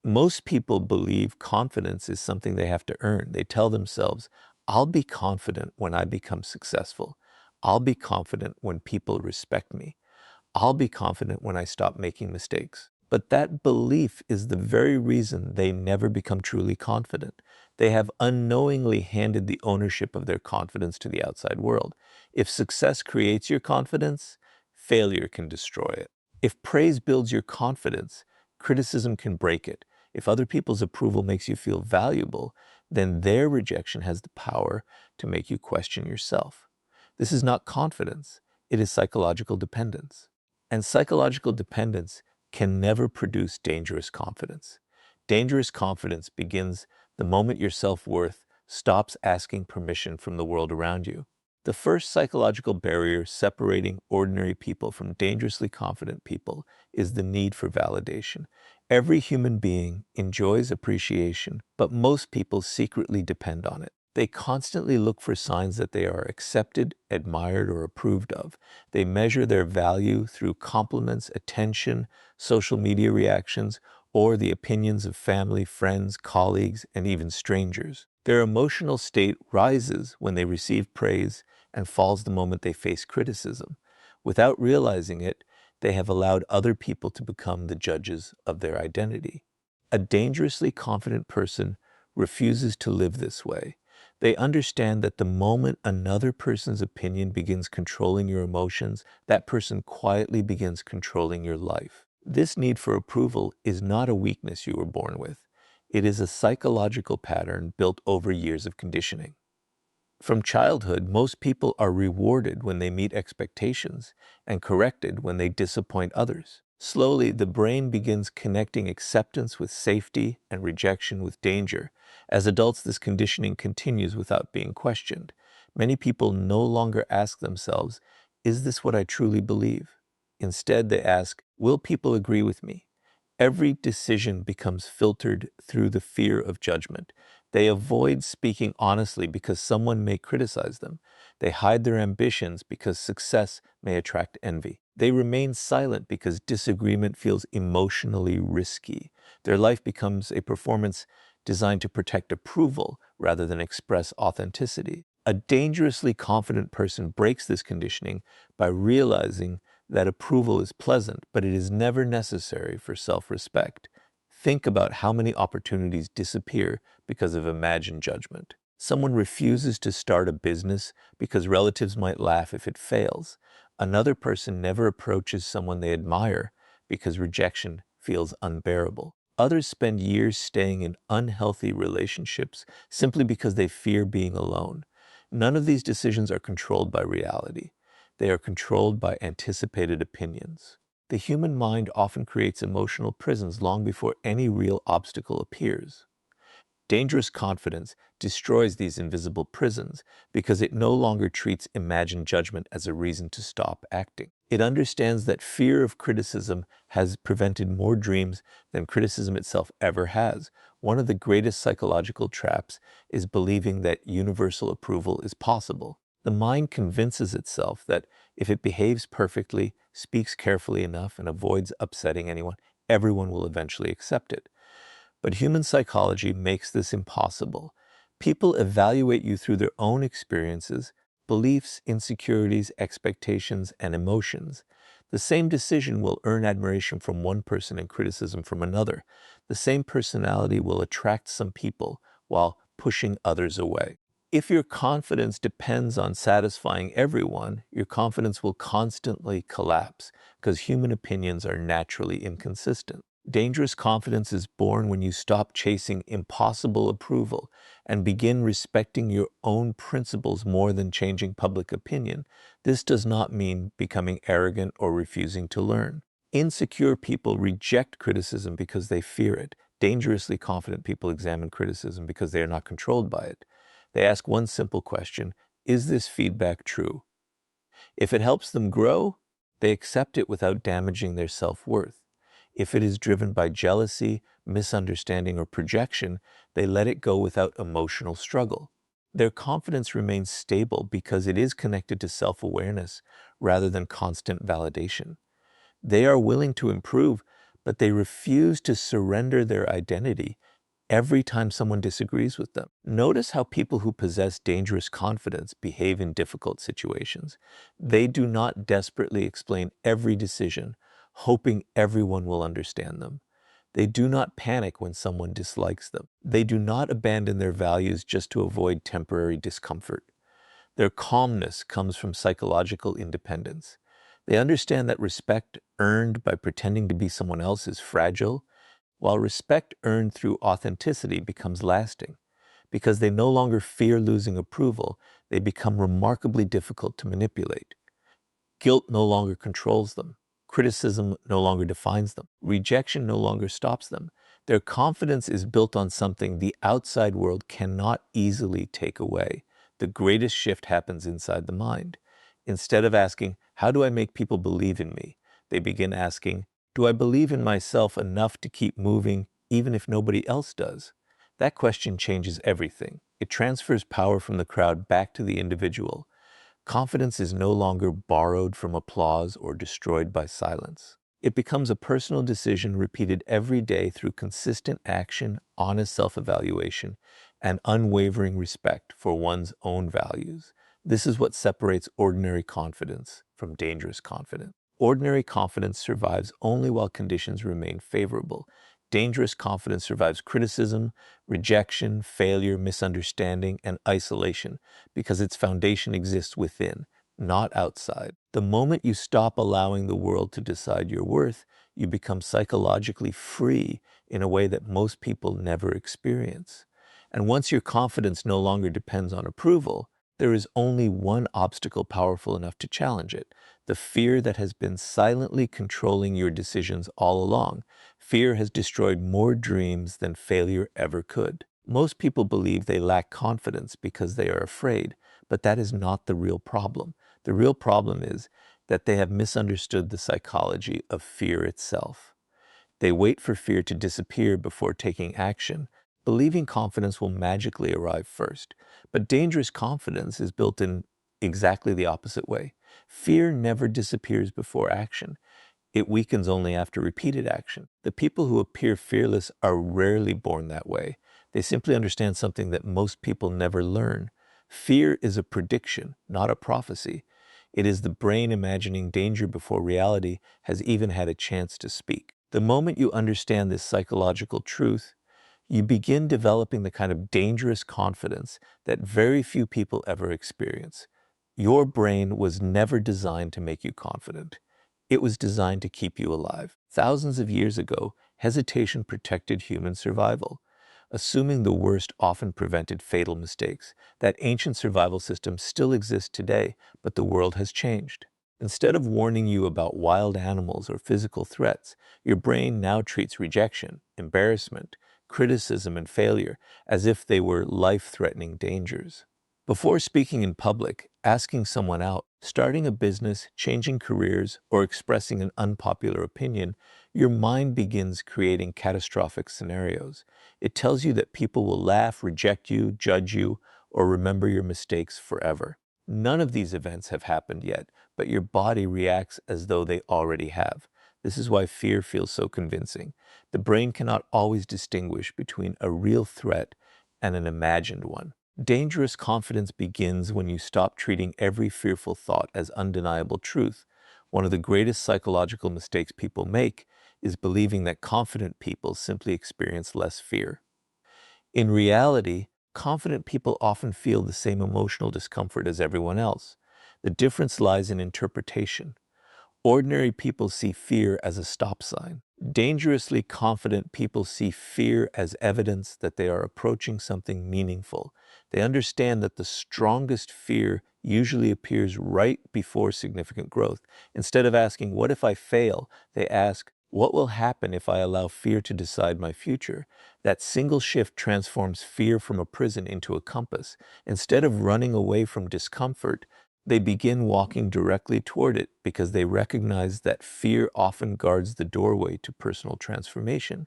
Most people believe confidence is something they have to earn. They tell themselves, I'll be confident when I become successful. I'll be confident when people respect me. I'll be confident when I stop making mistakes. But that belief is the very reason they never become truly confident. They have unknowingly handed the ownership of their confidence to the outside world. If success creates your confidence, failure can destroy it. If praise builds your confidence, criticism can break it. If other people's approval makes you feel valuable, then their rejection has the power to make you question yourself. This is not confidence, it is psychological dependence. And psychological dependence can never produce dangerous confidence. Dangerous confidence begins the moment your self-worth stops asking permission from the world around you. The first psychological barrier separating ordinary people from dangerously confident people is the need for validation. Every human being enjoys appreciation, but most people secretly depend on it. They constantly look for signs that they are accepted, admired, or approved of. They measure their value through compliments, attention, social media reactions, or the opinions of family, friends, colleagues, and even strangers. Their emotional state rises when they receive praise and falls the moment they face criticism. Without realizing it, they have allowed other people to become the judges of their identity. A dangerously confident person refuses to live this way. They understand that the moment another person's opinion begins controlling your emotions, that person quietly begins controlling your life. This need for approval is not a weakness you were born with. It is a psychological pattern built over years of conditioning. From childhood, most people are rewarded when they meet expectations and corrected when they disappoint others. Slowly, the brain begins connecting acceptance with safety and rejection with danger. As adults, this conditioning continues without being questioned. Many people no longer ask themselves, is this what I truly believe? Instead, they ask, will people agree with me? Every decision becomes filtered through the fear of judgment. They avoid speaking honestly because someone may criticize them. They hide their ambitions because success may attract envy. They remain silent because disagreement feels emotionally risky. Their life becomes a performance designed to protect approval rather than express authenticity. A dangerously confident person breaks this conditioning by realizing that approval is pleasant, but it is never necessary for self-respect. Think about how many opportunities disappear because of imagined judgment. Someone refuses to start a business because relatives might laugh if it fails. Another person never approaches someone they admire because rejection feels unbearable. Others spend years staying in unhealthy relationships simply because they fear being alone. None of these decisions are controlled by reality. They are controlled by anticipated opinions. The human mind often creates emotional prisons long before any real obstacle appears. Dangerous confidence destroys these invisible prisons because it no longer treats imagined judgment as a reason to stop acting. It understands that fear of criticism has prevented more dreams than criticism itself ever has. One of the greatest psychological traps is believing that universal approval is possible. The mind convinces itself that if it behaves perfectly, speaks carefully enough, and avoids upsetting anyone, everyone will eventually accept it. But human psychology makes this impossible. People evaluate you through their own experiences, beliefs, insecurities, expectations, and emotions. The same decision will earn admiration from one person and criticism from another. The same personality will attract some people while pushing others away. If your confidence depends on satisfying everyone, your confidence will constantly collapse because human opinions are naturally inconsistent. Dangerous confidence is born when you stop chasing impossible approval and begin respecting your own principles more than changing public opinion. This does not mean becoming arrogant or refusing to learn. Insecure people reject criticism because they fear it. Dangerously confident people examine criticism because they are not controlled by it. They ask one simple question: is this feedback true? If it helps them grow, they accept it without damaging their self-worth. If it is driven by jealousy, misunderstanding, or projection, they let it go without emotional struggle. Their confidence remains stable because it is connected to self-awareness rather than constant validation. They are willing to improve, but they refuse to surrender their identity every time someone disagrees with them. Notice how people who possess dangerous confidence behave in difficult situations. They do not desperately explain every decision, hoping everyone will understand them. They do not panic when someone dislikes them. They do not abandon their values just to avoid temporary discomfort. Their calmness comes from psychological independence. They understand that respect earned by pretending to be someone else is fragile, while respect earned through authenticity becomes lasting. Because they no longer fear losing approval, they become remarkably difficult to manipulate. Guilt no longer controls them. Criticism no longer defines them. Rejection no longer stops them. Their confidence is built on something the outside world cannot easily take away. The greatest shift happens inside the mind. Instead of asking, how do I make people believe in me? They begin asking, do I believe in myself enough to keep moving even if nobody else does? That question changes everything. It transfers power from the crowd back to the individual. Confidence is no longer borrowed from applause or destroyed by silence. It becomes a personal decision repeated every day through consistent action, honest self-evaluation, and unwavering respect for one's own values. This is what separates ordinary confidence from dangerous confidence. Ordinary confidence survives only while conditions remain favorable. Dangerous confidence survives criticism, rejection, failure, misunderstanding, and isolation because its foundation exists within, not outside. The moment you stop allowing the world to decide your worth, you become psychologically free in a way that most people never experience. And once your confidence no longer depends on approval, there is only one obstacle powerful enough to challenge it: the fear that has been silently controlling your decisions all along. Fear has destroyed more dreams than failure ever could. Most people believe they lack confidence because they are afraid, but that is not the real problem. The real problem is that they have misunderstood the psychology of fear itself. They wait for fear to disappear before taking action, believing confidence will magically arrive first. But dangerous confidence is built in exactly the opposite way. Fear never disappears before action. It weakens only after repeated action. The people who appear fearless are rarely born that way. They simply understand something that most people never learn. Fear is a prediction, not a prophecy. It is the brain imagining danger before reality has even had a chance to speak. The moment you understand this psychological truth, you begin developing the kind of dangerous confidence that very few people ever experience. Your brain was never designed to make you confident. It was designed to keep you alive. Thousands of years ago, hesitation protected human survival. Assuming the worst often prevented fatal mistakes. That ancient survival system still exists today, but the world has changed. Instead of warning you about wild animals or physical threats, your brain now treats rejection, embarrassment, criticism, and failure as if they were life-threatening dangers. Before speaking in public, asking someone out, starting a business, changing careers, or expressing an unpopular opinion, your mind begins creating catastrophic scenarios. It tells you that people will laugh, reject you, judge you, or remember your mistakes forever. None of these events have happened yet, but your body reacts as though they already have. This is why fear feels so convincing. The brain cannot always distinguish between a real threat and an imagined one. Dangerous confidence begins when you stop treating every fearful thought as undeniable truth. One of the greatest psychological mistakes people make is believing that confident people simply experience less fear. In reality, confident people often feel the same emotional discomfort as everyone else. The difference lies in interpretation. Ordinary people see fear as a stop sign. Dangerously confident people see fear as evidence that they are approaching something meaningful. They understand that the strongest fear usually appears right before significant growth. Instead of asking, what if I fail? They ask, what will happen if I allow fear to decide my future? That single shift transforms fear from a prison into a compass. Instead of running away from discomfort, they begin walking directly toward it because they recognize that fear often guards the doorway to personal transformation.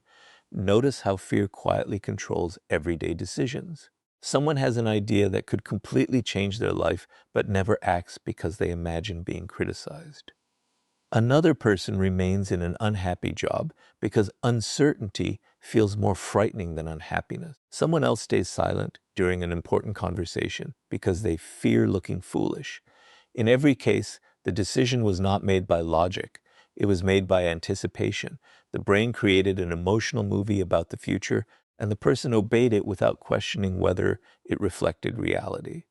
Notice how fear quietly controls everyday decisions. Someone has an idea that could completely change their life, but never acts because they imagine being criticized. Another person remains in an unhappy job because uncertainty feels more frightening than unhappiness. Someone else stays silent during an important conversation because they fear looking foolish. In every case, the decision was not made by logic. It was made by anticipation. The brain created an emotional movie about the future, and the person obeyed it without questioning whether it reflected reality.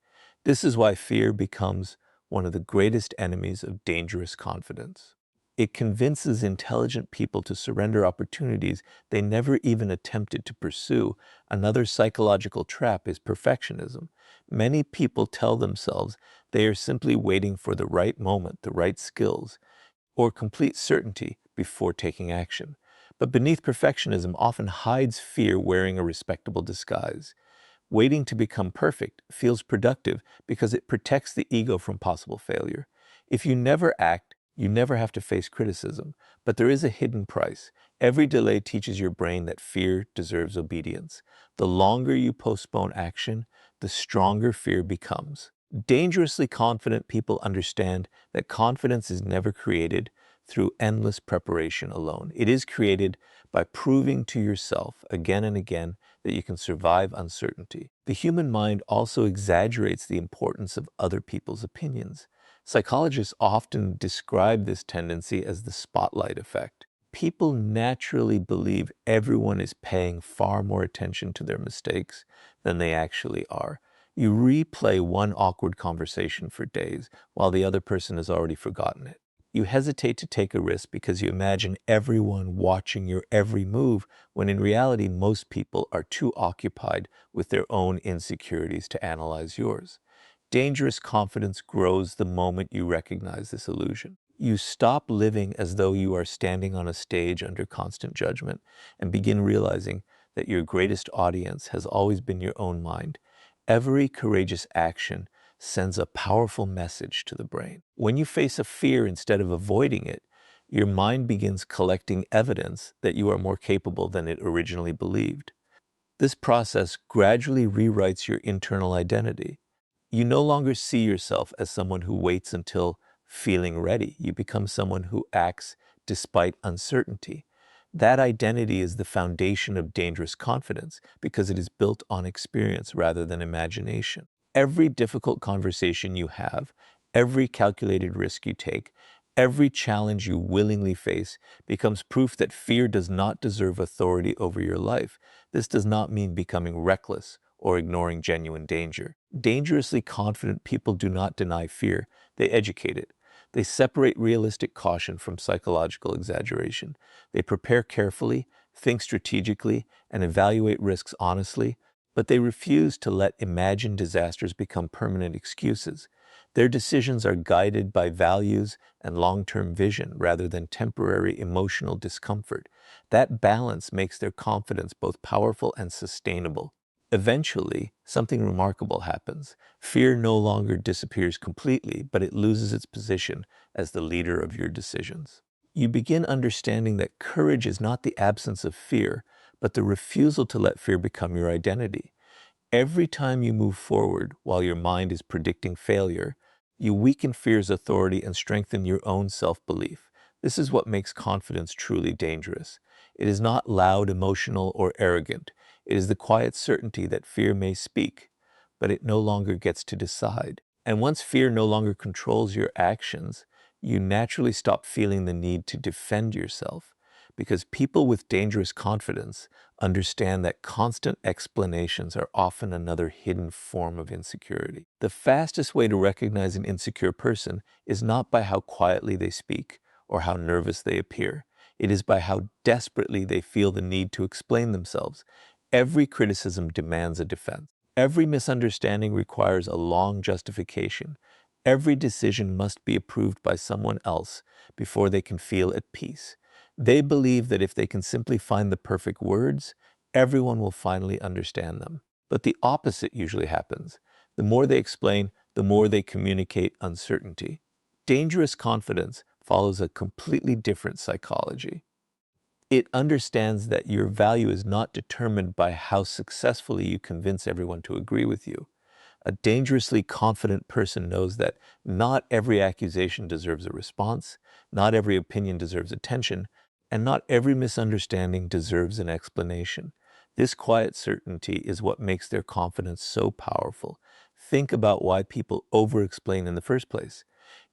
This is why fear becomes one of the greatest enemies of dangerous confidence. It convinces intelligent people to surrender opportunities they never even attempted to pursue. Another psychological trap is perfectionism. Many people tell themselves they are simply waiting for the right moment, the right skills, or complete certainty before taking action. But beneath perfectionism often hides fear wearing a respectable disguise. Waiting to become perfect feels productive because it protects the ego from possible failure. If you never act, you never have to face criticism. But there is a hidden price. Every delay teaches your brain that fear deserves obedience. The longer you postpone action, the stronger fear becomes. Dangerously confident people understand that confidence is never created through endless preparation alone. It is created by proving to yourself again and again that you can survive uncertainty. The human mind also exaggerates the importance of other people's opinions. Psychologists often describe this tendency as the spotlight effect. People naturally believe everyone is paying far more attention to their mistakes than they actually are. You replay one awkward conversation for days while the other person has already forgotten it. You hesitate to take a risk because you imagine everyone watching your every move, when in reality, most people are too occupied with their own insecurities to analyze yours. Dangerous confidence grows the moment you recognize this illusion. You stop living as though you are standing on a stage under constant judgment and begin realizing that your greatest audience has always been your own mind. Every courageous action sends a powerful message to the brain. When you face a fear instead of avoiding it, your mind begins collecting evidence that you are more capable than it originally believed. This process gradually rewrites your internal identity. You no longer see yourself as someone who waits until feeling ready. You become someone who acts despite uncertainty. That identity is the foundation of dangerous confidence because it is built on experience rather than imagination. Every difficult conversation you have, every calculated risk you take, every challenge you willingly face becomes proof that fear does not deserve authority over your life. This does not mean becoming reckless or ignoring genuine danger. Dangerously confident people do not deny fear, they educate it. They separate realistic caution from psychological exaggeration. They prepare carefully, think strategically, and evaluate risks honestly, but they refuse to let imagined disasters become permanent excuses. Their decisions are guided by values and long-term vision rather than temporary emotional discomfort. That balance makes their confidence both powerful and sustainable. Eventually, something remarkable happens. Fear no longer disappears completely, but it loses its position as the leader of your decisions. You begin understanding that courage is not the absence of fear, but the refusal to let fear become your identity. Every time you move forward while your mind is predicting failure, you weaken fear's authority and strengthen your own self-belief. This is what makes confidence truly dangerous. It is not loud, emotional, or arrogant. It is the quiet certainty that fear may speak, but it no longer gets to decide. And once fear no longer controls your actions, you naturally stop feeling the need to defend yourself, because people with dangerous confidence understand that constant explanations are often another hidden form of insecurity. The fastest way to recognize an insecure person is not by how quietly they speak or how nervous they appear. It is by how desperately they feel the need to explain themselves. Every criticism demands a defense. Every misunderstanding requires a long justification. Every decision must be approved by someone else before they can feel at peace. They believe that if they can simply find the perfect words, everyone will finally understand them. But the opposite usually happens. The more they explain, the more they communicate uncertainty. Dangerous confidence follows a completely different psychology. It understands that your value is not determined by how successfully you convince everyone to agree with you. A dangerously confident person knows that not every accusation deserves a response, not every opinion deserves attention, and not every misunderstanding deserves an explanation. This quiet certainty is what makes their confidence so powerful. Think about why people over-explain in the first place.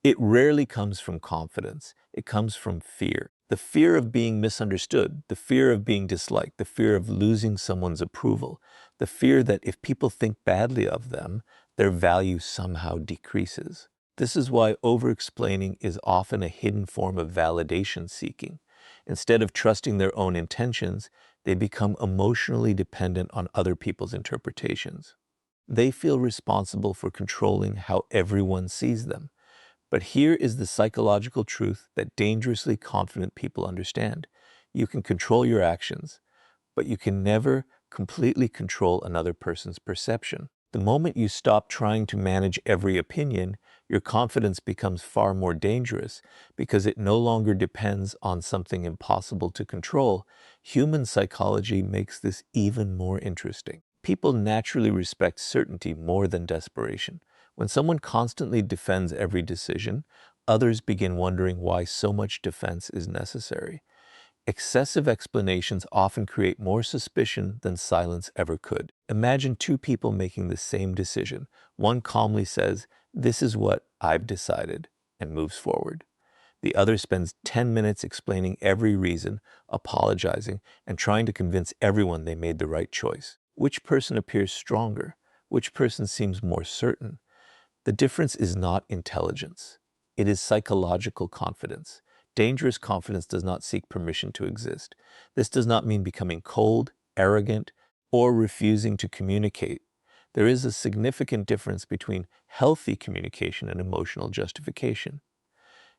It rarely comes from confidence. It comes from fear. The fear of being misunderstood, the fear of being disliked, the fear of losing someone's approval, the fear that if people think badly of them, their value somehow decreases. This is why over-explaining is often a hidden form of validation seeking. Instead of trusting their own intentions, they become emotionally dependent on other people's interpretations. They feel responsible for controlling how everyone sees them. But here is the psychological truth that dangerously confident people understand. You can control your actions, but you can never completely control another person's perception. The moment you stop trying to manage every opinion, your confidence becomes far more dangerous because it no longer depends on something impossible to control. Human psychology makes this even more interesting. People naturally respect certainty more than desperation. When someone constantly defends every decision, others begin wondering why so much defense is necessary. Excessive explanations often create more suspicion than silence ever could. Imagine two people making the same decision. One calmly says, "This is what I've decided," and moves forward. The other spends 10 minutes explaining every reason, apologizing, and trying to convince everyone they made the right choice. Which person appears stronger? Which person seems more certain? The difference is not intelligence. It is psychological confidence. Dangerous confidence does not seek permission to exist. This does not mean becoming cold, arrogant, or refusing to communicate. There is a significant difference between healthy communication and emotional justification.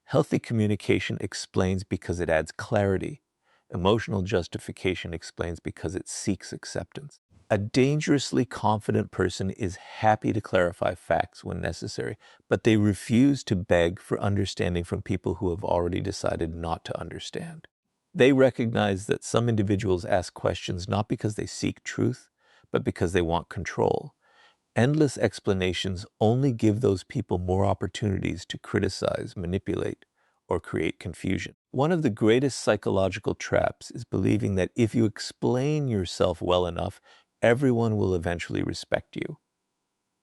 Healthy communication explains because it adds clarity. Emotional justification explains because it seeks acceptance. A dangerously confident person is happy to clarify facts when necessary, but they refuse to beg for understanding from people who have already decided not to understand. They recognize that some individuals ask questions not because they seek truth, but because they want control. Endless explanations only give those people more opportunities to criticize, manipulate, or create confusion. One of the greatest psychological traps is believing that if you explain yourself well enough, everyone will eventually respect you.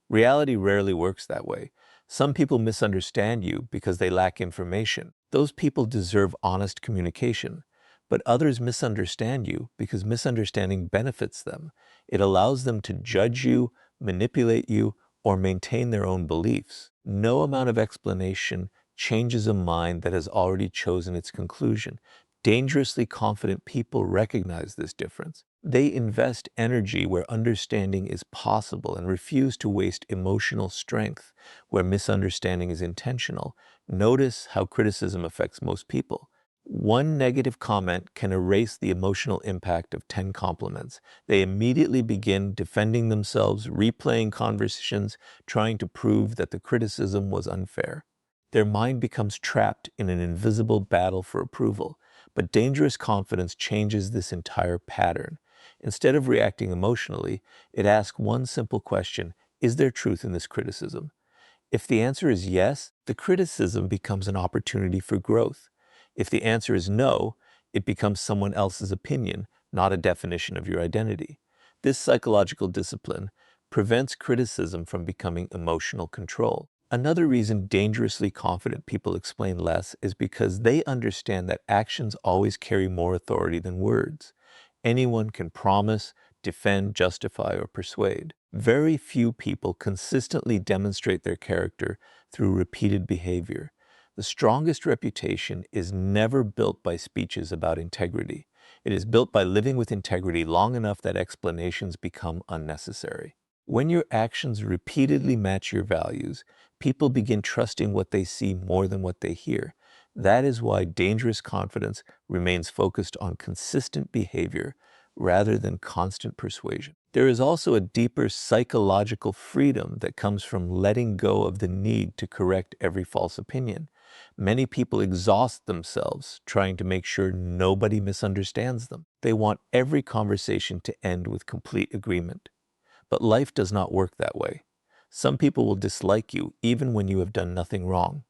Reality rarely works that way. Some people misunderstand you because they lack information. Those people deserve honest communication. But others misunderstand you because misunderstanding benefits them. It allows them to judge you, manipulate you, or maintain their own beliefs. No amount of explanation changes a mind that has already chosen its conclusion. Dangerously confident people recognize this difference. They invest energy where understanding is possible and refuse to waste emotional strength where misunderstanding is intentional. Notice how criticism affects most people. One negative comment can erase the emotional impact of 10 compliments. They immediately begin defending themselves, replaying conversations, trying to prove that the criticism was unfair. Their mind becomes trapped in an invisible battle for approval. But dangerous confidence changes this entire pattern. Instead of reacting emotionally, it asks one simple question: is there truth in this criticism? If the answer is yes, the criticism becomes an opportunity for growth. If the answer is no, it becomes someone else's opinion, not a definition of your identity. This psychological discipline prevents criticism from becoming emotional control. Another reason dangerously confident people explain less is because they understand that actions always carry more authority than words. Anyone can promise, defend, justify, or persuade. Very few people consistently demonstrate their character through repeated behavior. The strongest reputation is never built by speeches about integrity. It is built by living with integrity long enough that explanations become unnecessary. When your actions repeatedly match your values, people begin trusting what they see more than what they hear. That is why dangerous confidence remains focused on consistent behavior rather than constant persuasion. There is also a deeper psychological freedom that comes from letting go of the need to correct every false opinion. Many people exhaust themselves trying to make sure nobody misunderstands them. They want every conversation to end with complete agreement. But life does not work that way. Some people will dislike you even when you have done nothing wrong.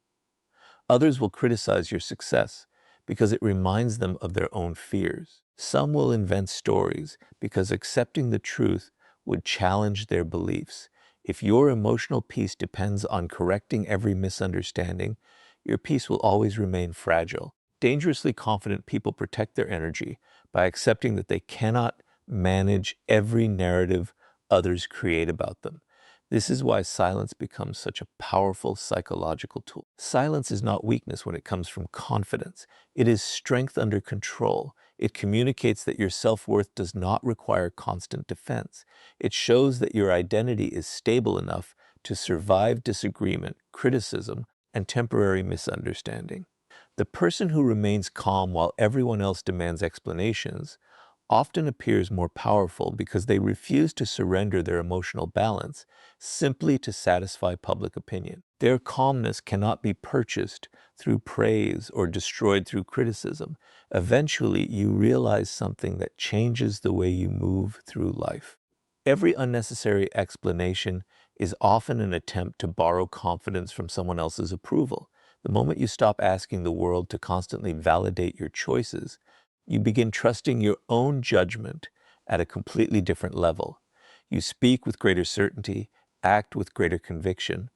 Others will criticize your success because it reminds them of their own fears. Some will invent stories because accepting the truth would challenge their beliefs. If your emotional peace depends on correcting every misunderstanding, your peace will always remain fragile. Dangerously confident people protect their energy by accepting that they cannot manage every narrative others create about them. This is why silence becomes such a powerful psychological tool. Silence is not weakness when it comes from confidence. It is strength under control. It communicates that your self-worth does not require constant defense. It shows that your identity is stable enough to survive disagreement, criticism, and temporary misunderstanding. The person who remains calm while everyone else demands explanations often appears more powerful because they refuse to surrender their emotional balance simply to satisfy public opinion. Their calmness cannot be purchased through praise or destroyed through criticism. Eventually, you realize something that changes the way you move through life. Every unnecessary explanation is often an attempt to borrow confidence from someone else's approval. The moment you stop asking the world to constantly validate your choices, you begin trusting your own judgment at a completely different level. You speak with greater certainty, act with greater conviction,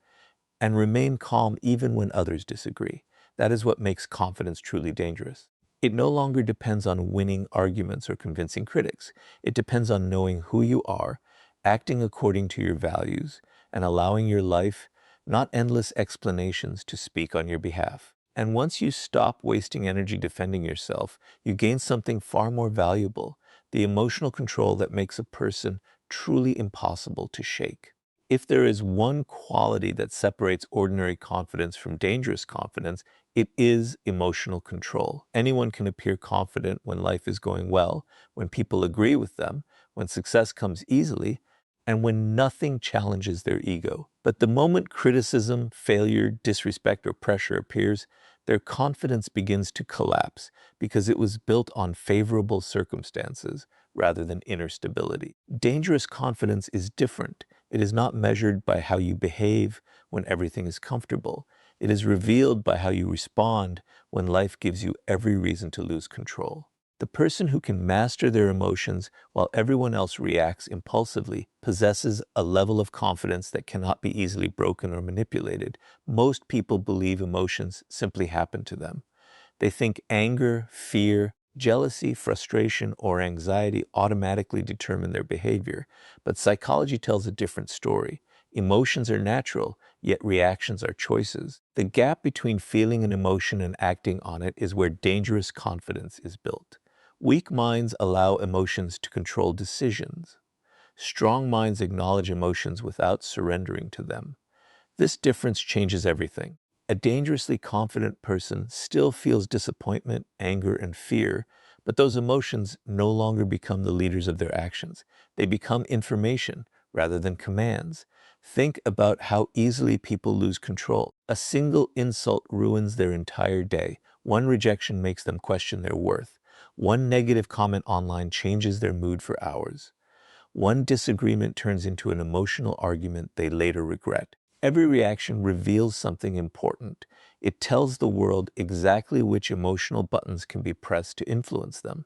and remain calm even when others disagree. That is what makes confidence truly dangerous. It no longer depends on winning arguments or convincing critics. It depends on knowing who you are, acting according to your values, and allowing your life, not endless explanations, to speak on your behalf. And once you stop wasting energy defending yourself, you gain something far more valuable, the emotional control that makes a person truly impossible to shake. If there is one quality that separates ordinary confidence from dangerous confidence, it is emotional control. Anyone can appear confident when life is going well, when people agree with them, when success comes easily, and when nothing challenges their ego. But the moment criticism, failure, disrespect, or pressure appears, their confidence begins to collapse because it was built on favorable circumstances rather than inner stability. Dangerous confidence is different. It is not measured by how you behave when everything is comfortable. It is revealed by how you respond when life gives you every reason to lose control. The person who can master their emotions while everyone else reacts impulsively possesses a level of confidence that cannot be easily broken or manipulated. Most people believe emotions simply happen to them. They think anger, fear, jealousy, frustration, or anxiety automatically determine their behavior. But psychology tells a different story. Emotions are natural, yet reactions are choices. The gap between feeling an emotion and acting on it is where dangerous confidence is built. Weak minds allow emotions to control decisions. Strong minds acknowledge emotions without surrendering to them. This difference changes everything. A dangerously confident person still feels disappointment, anger, and fear, but those emotions no longer become the leaders of their actions. They become information rather than commands. Think about how easily people lose control. A single insult ruins their entire day. One rejection makes them question their worth. One negative comment online changes their mood for hours. One disagreement turns into an emotional argument they later regret. Every reaction reveals something important. It tells the world exactly which emotional buttons can be pressed to influence them.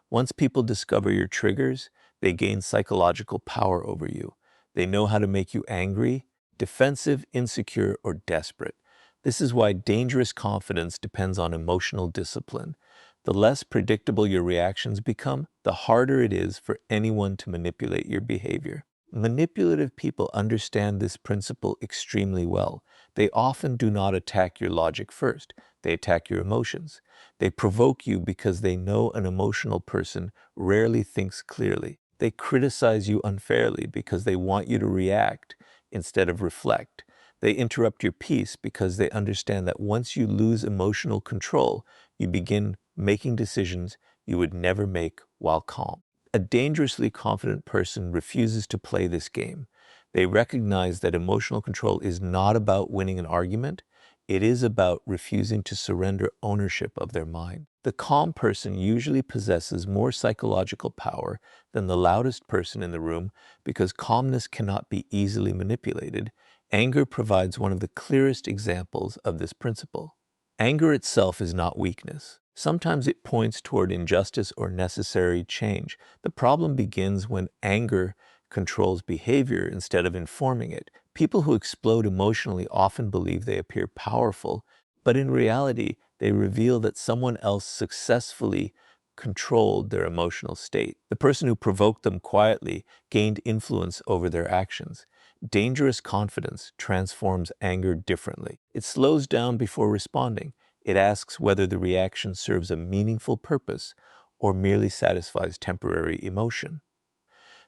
Once people discover your triggers, they gain psychological power over you. They know how to make you angry, defensive, insecure, or desperate. This is why dangerous confidence depends on emotional discipline. The less predictable your reactions become, the harder it is for anyone to manipulate your behavior. Manipulative people understand this principle extremely well. They often do not attack your logic first. They attack your emotions. They provoke you because they know an emotional person rarely thinks clearly. They criticize you unfairly because they want you to react instead of reflect. They interrupt your peace because they understand that once you lose emotional control, you begin making decisions you would never make while calm. A dangerously confident person refuses to play this game. They recognize that emotional control is not about winning an argument, It is about refusing to surrender ownership of their mind. The calm person usually possesses more psychological power than the loudest person in the room because calmness cannot be easily manipulated. Anger provides one of the clearest examples of this principle. Anger itself is not weakness. Sometimes it points toward injustice or necessary change. The problem begins when anger controls behavior instead of informing it. People who explode emotionally often believe they appear powerful, but in reality, they reveal that someone else successfully controlled their emotional state. The person who provoked them quietly gained influence over their actions. Dangerous confidence transforms anger differently. It slows down before responding. It asks whether the reaction serves a meaningful purpose or merely satisfies temporary emotion.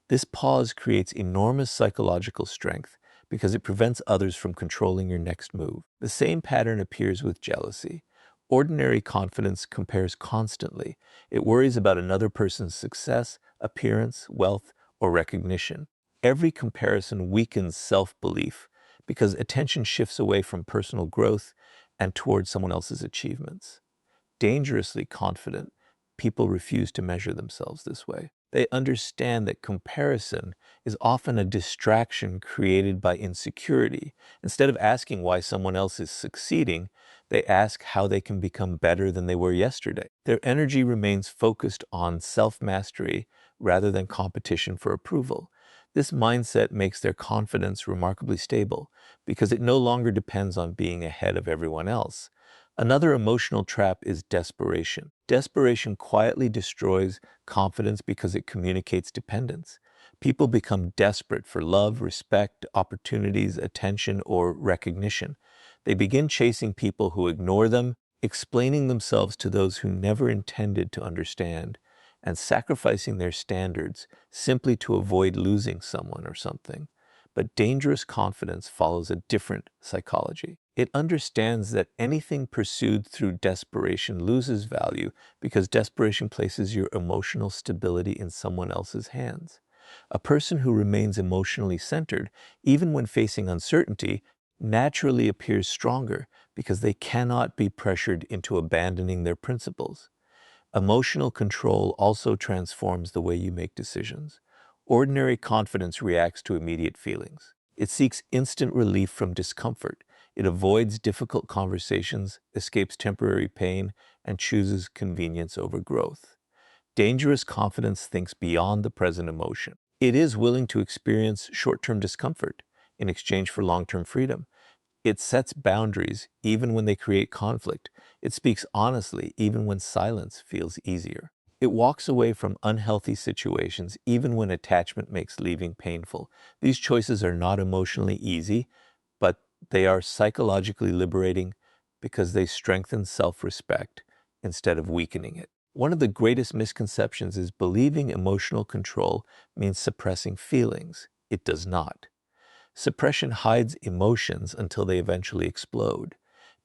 This pause creates enormous psychological strength because it prevents others from controlling your next move. The same pattern appears with jealousy. Ordinary confidence compares constantly. It worries about another person's success, appearance, wealth, or recognition. Every comparison weakens self-belief because attention shifts away from personal growth and towards someone else's achievements. Dangerously confident, people refuse to measure themselves this way. They understand that comparison is often a distraction created by insecurity. Instead of asking why someone else is succeeding, they ask how they can become better than they were yesterday. Their energy remains focused on self-mastery rather than competition for approval. This mindset makes their confidence remarkably stable because it no longer depends on being ahead of everyone else. Another emotional trap is desperation. Desperation quietly destroys confidence because it communicates dependence. People become desperate for love, respect, opportunities, attention, or recognition. They begin chasing people who ignore them, explaining themselves to those who never intended to understand, and sacrificing their standards simply to avoid losing someone or something. But dangerous confidence follows a different psychology. It understands that anything pursued through desperation loses value because desperation places your emotional stability in someone else's hands. A person who remains emotionally centered, even when facing uncertainty, naturally appears stronger because they cannot be pressured into abandoning their principles. Emotional control also transforms the way you make decisions. Ordinary confidence reacts to immediate feelings. It seeks instant relief from discomfort. It avoids difficult conversations, escapes temporary pain, and chooses convenience over growth. Dangerous confidence thinks beyond the present emotion. It is willing to experience short-term discomfort in exchange for long-term freedom. It sets boundaries even when they create conflict. It speaks honestly even when silence feels easier. It walks away from unhealthy situations even when attachment makes leaving painful. These choices are not emotionally easy, but they are psychologically liberating because they strengthen self-respect instead of weakening it. One of the greatest misconceptions is believing emotional control means suppressing feelings. It does not. Suppression hides emotions until they eventually explode.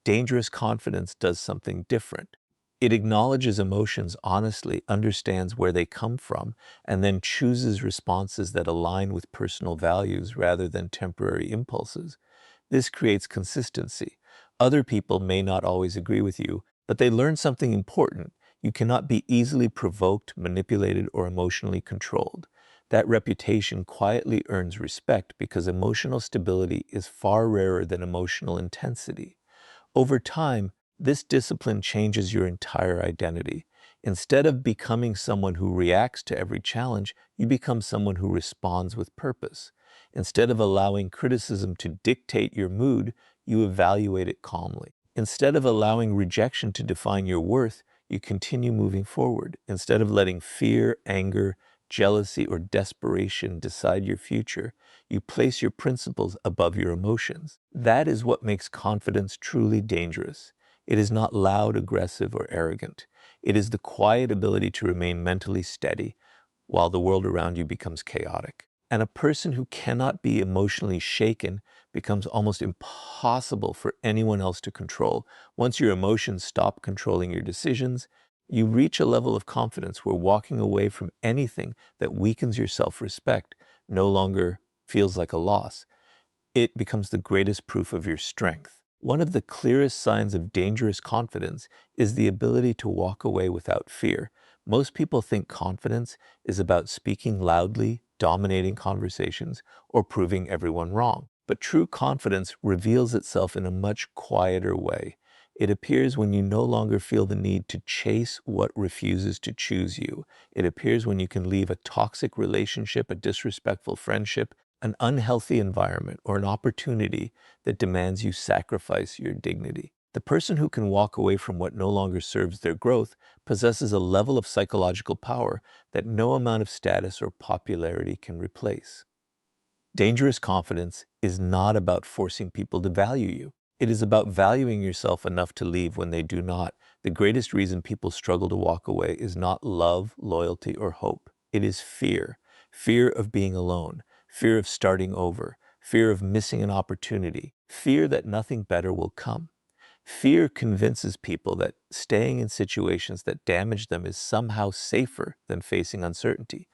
Dangerous confidence does something different. It acknowledges emotions honestly, understands where they come from, and then chooses responses that align with personal values rather than temporary impulses. This creates consistency. Other people may not always agree with you, but they learn something important. You cannot be easily provoked, manipulated, or emotionally controlled. That reputation quietly earns respect because emotional stability is far rarer than emotional intensity. Over time, this discipline changes your entire identity. Instead of becoming someone who reacts to every challenge, you become someone who responds with purpose. Instead of allowing criticism to dictate your mood, you evaluate it calmly. Instead of allowing rejection to define your worth, you continue moving forward. Instead of letting fear, anger, jealousy, or desperation decide your future, you place your principles above your emotions. That is what makes confidence truly dangerous. It is not loud, aggressive, or arrogant. It is the quiet ability to remain mentally steady while the world around you becomes chaotic. And a person who cannot be emotionally shaken becomes almost impossible for anyone else to control. Once your emotions stop controlling your decisions, you reach a level of confidence where walking away from anything that weakens your self-respect no longer feels like a loss. It becomes the greatest proof of your strength. One of the clearest signs of dangerous confidence is the ability to walk away without fear. Most people think confidence is about speaking loudly, dominating conversations, or proving everyone wrong. But true confidence reveals itself in a much quieter way. It appears when you no longer feel the need to chase what refuses to choose you. It appears when you can leave a toxic relationship, a disrespectful friendship, an unhealthy environment, or an opportunity that demands you sacrifice your dignity. The person who can walk away from what no longer serves their growth possesses a level of psychological power that no amount of status or popularity can replace. Dangerous confidence is not about forcing people to value you. It is about valuing yourself enough to leave when they do not. The greatest reason people struggle to walk away is not love, loyalty, or hope. It is fear. Fear of being alone, fear of starting over, fear of missing an opportunity, fear that nothing better will come. Fear convinces people that staying in situations that damage them is somehow safer than facing uncertainty.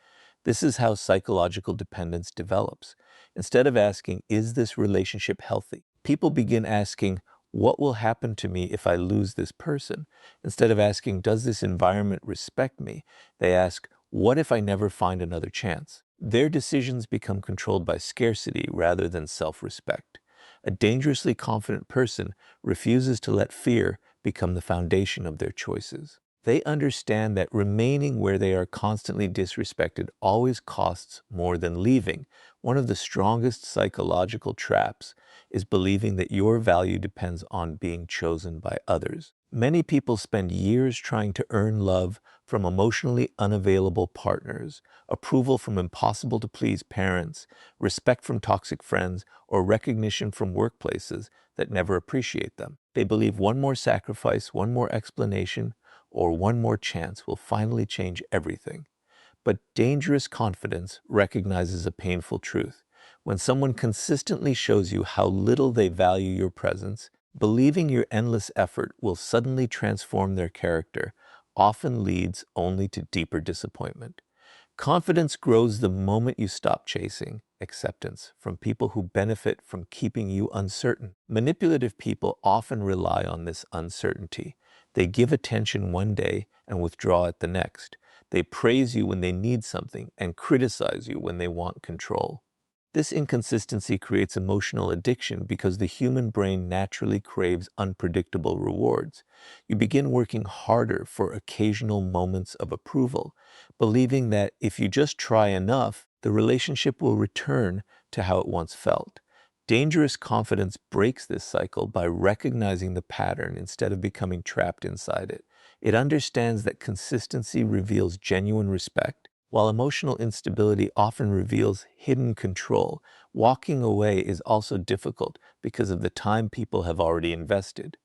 This is how psychological dependence develops. Instead of asking, is this relationship healthy? People begin asking, what will happen to me if I lose this person? Instead of asking, does this environment respect me? They ask, what if I never find another chance? Their decisions become controlled by scarcity rather than self-respect. A dangerously confident person refuses to let fear become the foundation of their choices. They understand that remaining where they are constantly disrespected always costs more than leaving. One of the strongest psychological traps is believing that your value depends on being chosen by others. Many people spend years trying to earn love from emotionally unavailable partners, approval from impossible to please parents, respect from toxic friends, or recognition from workplaces that never appreciate them. They believe one more sacrifice, one more explanation, or one more chance will finally change everything. But dangerous confidence recognizes a painful truth. When someone consistently shows you how little they value your presence, believing your endless effort will suddenly transform their character often leads only to deeper disappointment. Confidence grows the moment you stop chasing acceptance from people who benefit from keeping you uncertain. Manipulative people often rely on this uncertainty. They give attention one day and withdraw it the next. They praise you when they need something and criticize you when they want control. This inconsistency creates emotional addiction because the human brain naturally craves unpredictable rewards. You begin working harder for occasional moments of approval, believing that if you just try enough, the relationship will return to how it once felt. Dangerous confidence breaks this cycle by recognizing the pattern instead of becoming trapped inside it. It understands that consistency reveals genuine respect, while emotional instability often reveals hidden control. Walking away is also difficult because of the time people have already invested.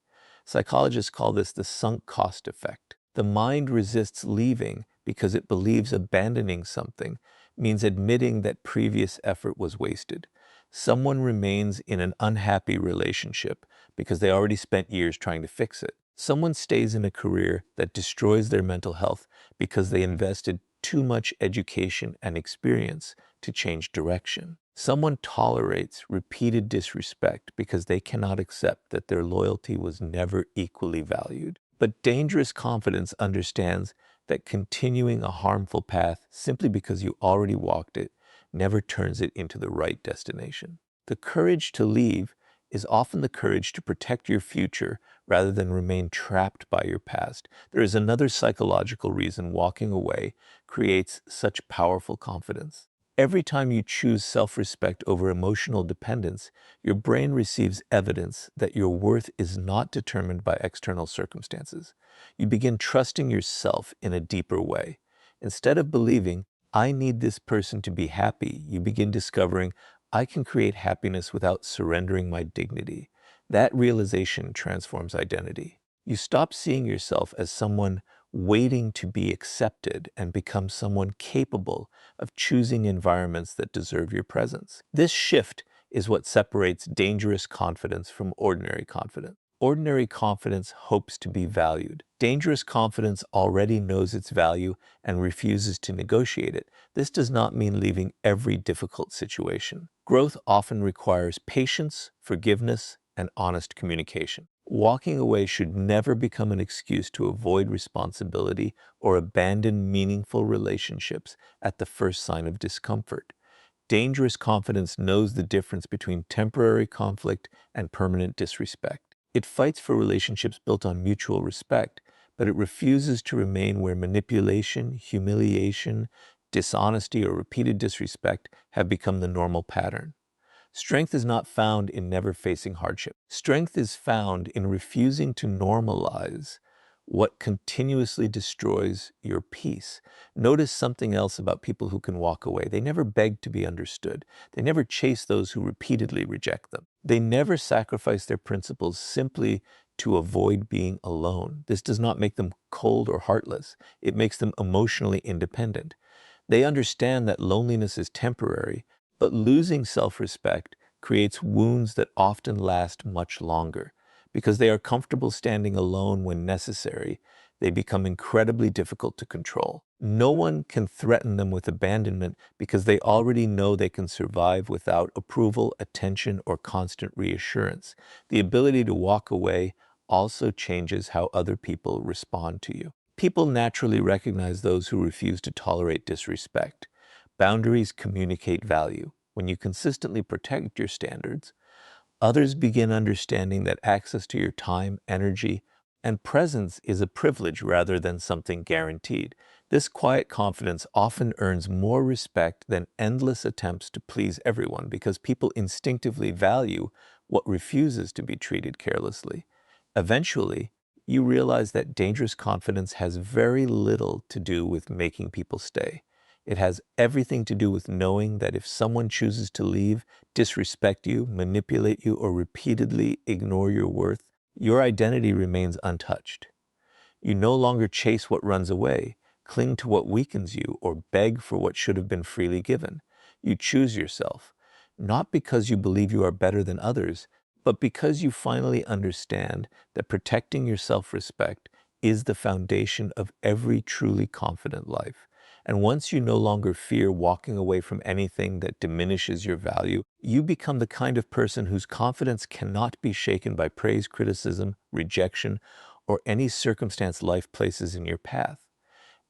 Psychologists call this the sunk cost effect. The mind resists leaving because it believes abandoning something means admitting that previous effort was wasted. Someone remains in an unhappy relationship because they already spent years trying to fix it. Someone stays in a career that destroys their mental health because they invested too much education and experience to change direction. Someone tolerates repeated disrespect because they cannot accept that their loyalty was never equally valued. But dangerous confidence understands that continuing a harmful path simply because you already walked it never turns it into the right destination. The courage to leave is often the courage to protect your future rather than remain trapped by your past. There is another psychological reason walking away creates such powerful confidence. Every time you choose self-respect over emotional dependence, your brain receives evidence that your worth is not determined by external circumstances. You begin trusting yourself in a deeper way. Instead of believing, I need this person to be happy, you begin discovering, I can create happiness without surrendering my dignity. That realization transforms identity. You stop seeing yourself as someone waiting to be accepted and become someone capable of choosing environments that deserve your presence. This shift is what separates dangerous confidence from ordinary confidence. Ordinary confidence hopes to be valued. Dangerous confidence already knows its value and refuses to negotiate it. This does not mean leaving every difficult situation. Growth often requires patience, forgiveness, and honest communication. Walking away should never become an excuse to avoid responsibility or abandon meaningful relationships at the first sign of discomfort. Dangerous confidence knows the difference between temporary conflict and permanent disrespect. It fights for relationships built on mutual respect, but it refuses to remain where manipulation, humiliation, dishonesty, or repeated disrespect have become the normal pattern. Strength is not found in never facing hardship. Strength is found in refusing to normalize what continuously destroys your peace. Notice something else about people who can walk away. They never beg to be understood. They never chase those who repeatedly reject them. They never sacrifice their principles simply to avoid being alone. This does not make them cold or heartless. It makes them emotionally independent. They understand that loneliness is temporary, but losing self-respect creates wounds that often last much longer. Because they are comfortable standing alone when necessary, they become incredibly difficult to control. No one can threaten them with abandonment because they already know they can survive without approval, attention, or constant reassurance. The ability to walk away also changes how other people respond to you. People naturally recognize those who refuse to tolerate disrespect. Boundaries communicate value. When you consistently protect your standards, others begin understanding that access to your time, energy, and presence is a privilege rather than something guaranteed. This quiet confidence often earns more respect than endless attempts to please everyone because people instinctively value what refuses to be treated carelessly. Eventually, you realize that dangerous confidence has very little to do with making people stay. It has everything to do with knowing that if someone chooses to leave, disrespect you, manipulate you, or repeatedly ignore your worth, your identity remains untouched. You no longer chase what runs away, cling to what weakens you, or beg for what should have been freely given. You choose yourself, not because you believe you are better than others, but because you finally understand that protecting your self-respect is the foundation of every truly confident life. And once you no longer fear walking away from anything that diminishes your value, you become the kind of person whose confidence cannot be shaken by praise, criticism, rejection, or any circumstance life places in your path.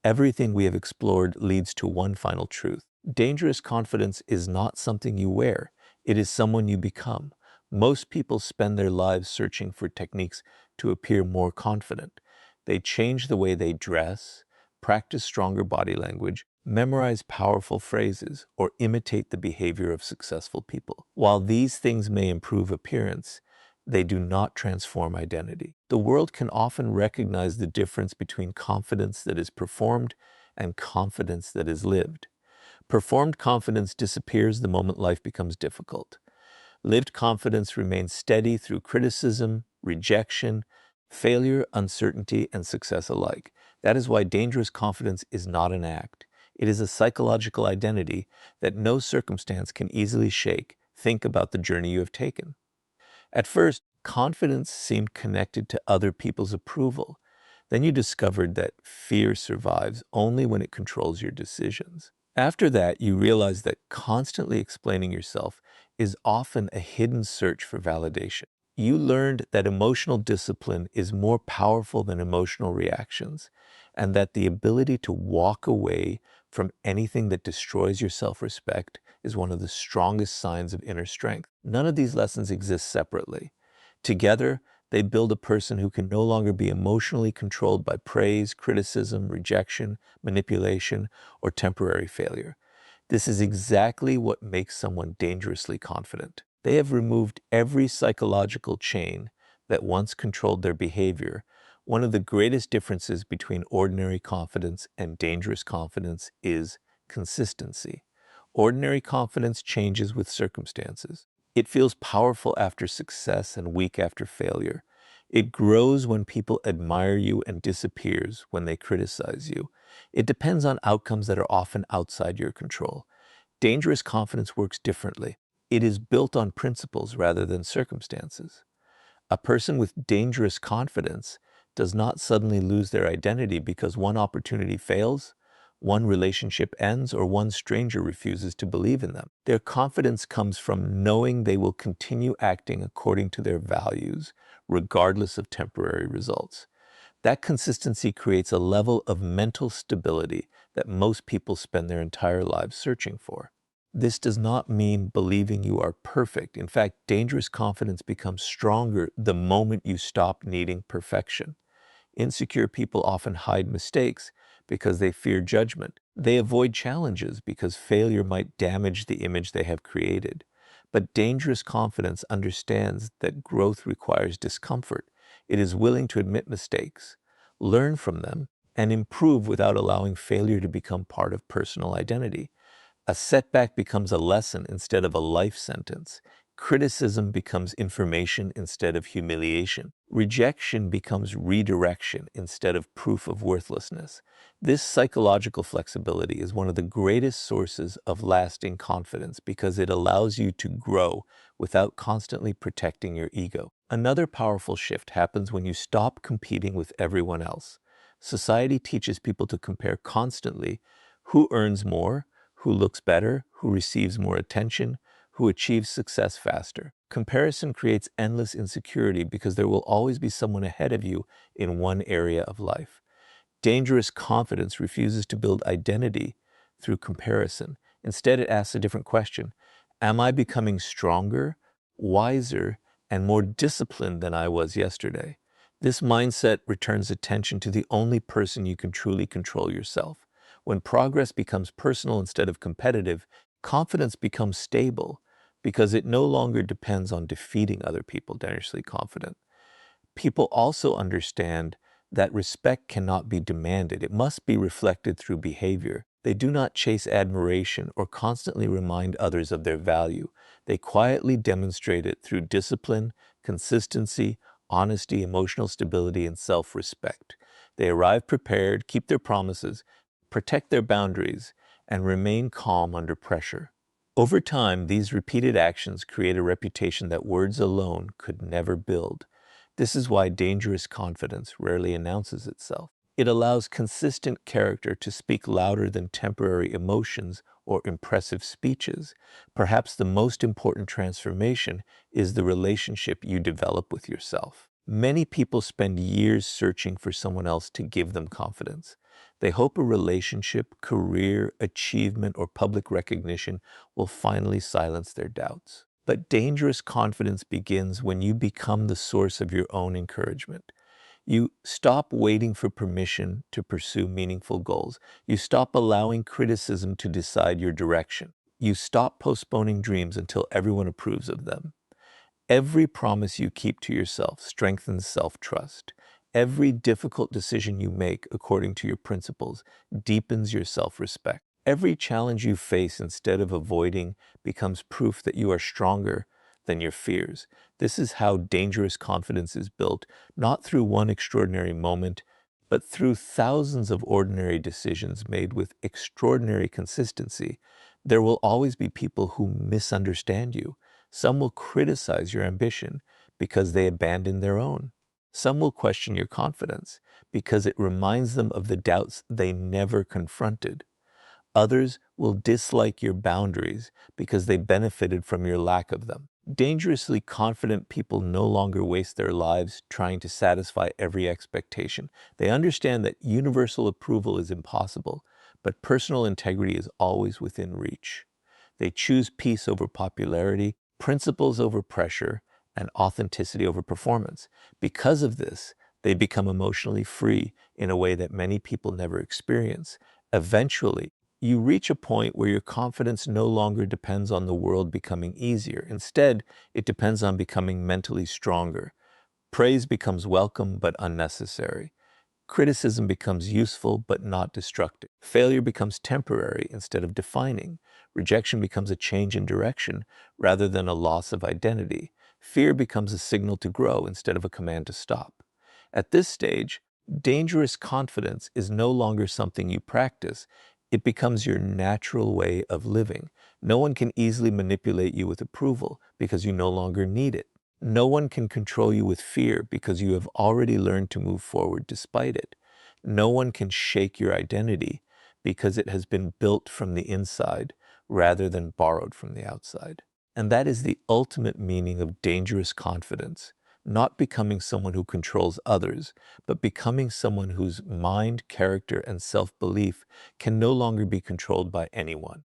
Everything we have explored leads to one final truth. Dangerous confidence is not something you wear. It is someone you become. Most people spend their lives searching for techniques to appear more confident. They change the way they dress, practice stronger body language, memorize powerful phrases, or imitate the behavior of successful people. While these things may improve appearance, they do not transform identity. The world can often recognize the difference between confidence that is performed and confidence that is lived. Performed confidence disappears the moment life becomes difficult. Lived confidence remains steady through criticism, rejection, failure, uncertainty, and success alike. That is why dangerous confidence is not an act. It is a psychological identity that no circumstance can easily shake. Think about the journey you have taken. At first, confidence seemed connected to other people's approval. Then you discovered that fear survives only when it controls your decisions. After that, you realized that constantly explaining yourself is often a hidden search for validation. You learned that emotional discipline is more powerful than emotional reactions, and that the ability to walk away from anything that destroys your self-respect is one of the strongest signs of inner strength. None of these lessons exist separately. Together, they build a person who can no longer be emotionally controlled by praise, criticism, rejection, manipulation, or temporary failure. This is exactly what makes someone dangerously confident. They have removed every psychological chain that once controlled their behavior. One of the greatest differences between ordinary confidence and dangerous confidence is consistency. Ordinary confidence changes with circumstances. It feels powerful after success and weak after failure. It grows when people admire you and disappears when they criticize you. It depends on outcomes that are often outside your control. Dangerous confidence works differently. It is built on principles rather than circumstances. A person with dangerous confidence does not suddenly lose their identity because one opportunity fails. one relationship ends, or one stranger refuses to believe in them. Their confidence comes from knowing they will continue acting according to their values, regardless of temporary results. That consistency creates a level of mental stability that most people spend their entire lives searching for. This does not mean believing you are perfect. In fact, dangerous confidence becomes stronger the moment you stop needing perfection. Insecure people often hide mistakes because they fear judgment. They avoid challenges because failure might damage the image they have created. But dangerous confidence understands that growth requires discomfort. It is willing to admit mistakes, learn from them, and improve without allowing failure to become part of personal identity. A setback becomes a lesson instead of a life sentence. Criticism becomes information instead of humiliation. Rejection becomes redirection instead of proof of worthlessness. This psychological flexibility is one of the greatest sources of lasting confidence because it allows you to grow without constantly protecting your ego. Another powerful shift happens when you stop competing with everyone else. Society teaches people to compare constantly: who earns more, who looks better, who receives more attention, who achieves success faster. Comparison creates endless insecurity because there will always be someone ahead of you in one area of life. Dangerous confidence refuses to build identity through comparison. Instead, it asks a different question: am I becoming stronger, wiser, and more disciplined than I was yesterday? This mindset returns attention to the only person you can truly control: yourself. When progress becomes personal instead of competitive, confidence becomes stable because it no longer depends on defeating other people. Dangerously confident people also understand that respect cannot be demanded. It must be reflected through behavior. They do not chase admiration or constantly remind others of their value. They quietly demonstrate it through discipline, consistency, honesty, emotional stability, and self-respect. They arrive prepared, keep their promises, protect their boundaries, and remain calm under pressure. Over time, these repeated actions create a reputation that words alone could never build. This is why dangerous confidence rarely announces itself. It allows consistent character to speak louder than temporary emotions or impressive speeches. Perhaps the most important transformation is the relationship you develop with yourself. Many people spend years searching for someone else to give them confidence. They hope a relationship, career, achievement, or public recognition will finally silence their doubts. But dangerous confidence begins when you become the source of your own encouragement. You stop waiting for permission to pursue meaningful goals. You stop allowing criticism to decide your direction. You stop postponing dreams until everyone approves of them. Every promise you keep to yourself strengthens self-trust. Every difficult decision you make according to your principles deepens your self-respect. Every challenge you face instead of avoiding becomes proof that you are stronger than your fears. This is how dangerous confidence is built, not through one extraordinary moment, but through thousands of ordinary decisions made with extraordinary consistency. There will always be people who misunderstand you. Some will criticize your ambition because they abandoned their own. Some will question your confidence because it reminds them of the doubts they never confronted. Others will dislike your boundaries because they benefited from your lack of them. Dangerously confident people no longer waste their lives trying to satisfy every expectation. They understand that universal approval is impossible, but personal integrity is always within reach. They choose peace over popularity, principles over pressure, and authenticity over performance. Because of this, they become emotionally free in a way that many people never experience. Eventually, you reach a point where your confidence no longer depends on the world becoming easier. Instead, it depends on becoming mentally stronger. Praise becomes welcome but unnecessary. Criticism becomes useful but not destructive. Failure becomes temporary instead of defining. Rejection becomes a change in direction rather than a loss of identity. Fear becomes a signal to grow instead of a command to stop. At this stage, dangerous confidence is no longer something you practice. It becomes your natural way of living. No one can easily manipulate you with approval because you no longer need it. No one can control you with fear because you have already learned to move forward despite it. No one can shake your identity because it has been built from the inside rather than borrowed from the outside. And that is the ultimate meaning of dangerous confidence, not becoming someone who controls others, but becoming someone whose mind, character, and self-belief can no longer be controlled by anyone.